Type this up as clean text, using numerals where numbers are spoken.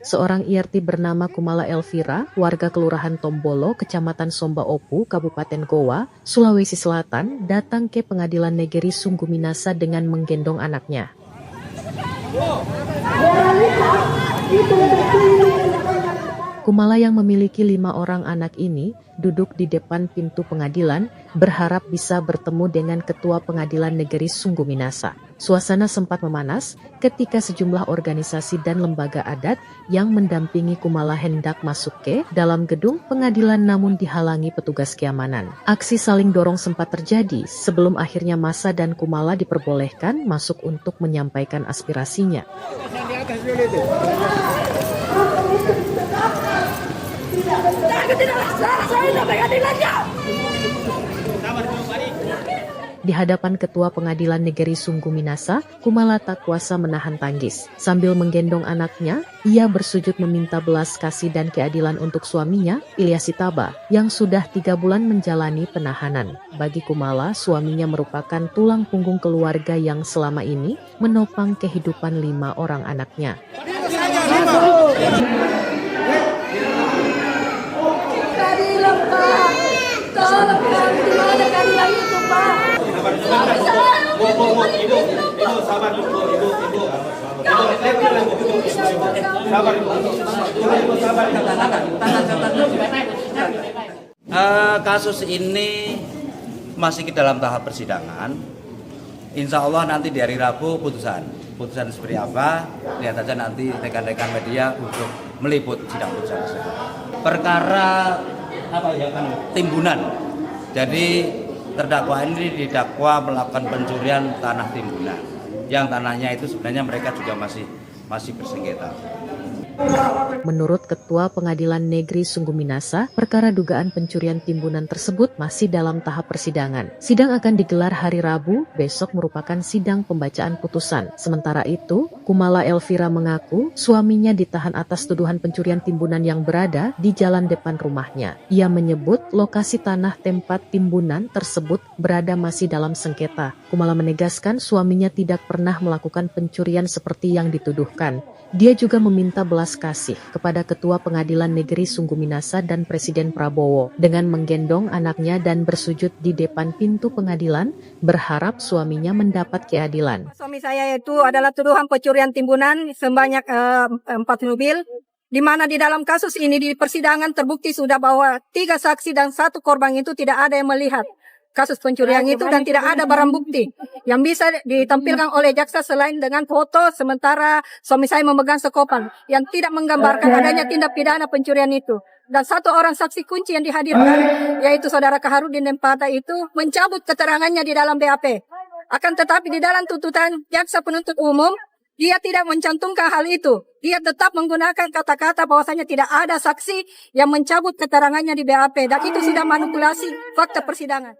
seorang IRT bernama Kumala Elvira, warga Kelurahan Tombolo, Kecamatan Somba Opu, Kabupaten Goa, Sulawesi Selatan, datang ke Pengadilan Negeri Sungguh Minasa dengan menggendong anaknya. Kumala yang memiliki 5 orang anak ini duduk di depan pintu pengadilan, berharap bisa bertemu dengan Ketua Pengadilan Negeri Sungguh Minasa. Suasana sempat memanas ketika sejumlah organisasi dan lembaga adat yang mendampingi Kumala hendak masuk ke dalam gedung pengadilan namun dihalangi petugas keamanan. Aksi saling dorong sempat terjadi sebelum akhirnya massa dan Kumala diperbolehkan masuk untuk menyampaikan aspirasinya. Di hadapan Ketua Pengadilan Negeri Sungguh Minasa, Kumala tak kuasa menahan tangis. Sambil menggendong anaknya, ia bersujud meminta belas kasih dan keadilan untuk suaminya, Ilyas Sitaba, yang sudah 3 bulan menjalani penahanan. Bagi Kumala, suaminya merupakan tulang punggung keluarga yang selama ini menopang kehidupan 5 orang anaknya. Kasus ini masih ke dalam tahap persidangan. Insya Allah nanti di hari Rabu putusan seperti apa, lihat aja nanti rekan-rekan media untuk meliput sidang putusan tersebut. Perkara timbunan. Jadi terdakwa ini didakwa melakukan pencurian tanah timbunan. Yang tanahnya itu sebenarnya mereka juga masih bersengketa. Menurut Ketua Pengadilan Negeri Sungguh Minasa, perkara dugaan pencurian timbunan tersebut masih dalam tahap persidangan. Sidang akan digelar hari Rabu, besok merupakan sidang pembacaan putusan. Sementara itu, Kumala Elvira mengaku suaminya ditahan atas tuduhan pencurian timbunan yang berada di jalan depan rumahnya. Ia menyebut lokasi tanah tempat timbunan tersebut berada masih dalam sengketa. Kumala menegaskan suaminya tidak pernah melakukan pencurian seperti yang dituduhkan. Dia juga meminta belas kasih kepada Ketua Pengadilan Negeri Sungguh Minasa dan Presiden Prabowo dengan menggendong anaknya dan bersujud di depan pintu pengadilan, berharap suaminya mendapat keadilan. Suami saya itu adalah tuduhan pencurian timbunan sebanyak 4 mobil, di mana di dalam kasus ini di persidangan terbukti sudah bahwa 3 saksi dan 1 korban itu tidak ada yang melihat kasus pencurian itu dan tidak ada barang bukti yang bisa ditampilkan oleh jaksa selain dengan foto sementara suami saya memegang sekopan yang tidak menggambarkan adanya tindak pidana pencurian itu. Dan 1 orang saksi kunci yang dihadirkan yaitu saudara Kaharudin Dempata itu mencabut keterangannya di dalam BAP. Akan tetapi di dalam tuntutan jaksa penuntut umum dia tidak mencantumkan hal itu. Dia tetap menggunakan kata-kata bahwasanya tidak ada saksi yang mencabut keterangannya di BAP dan itu sudah manipulasi fakta persidangan.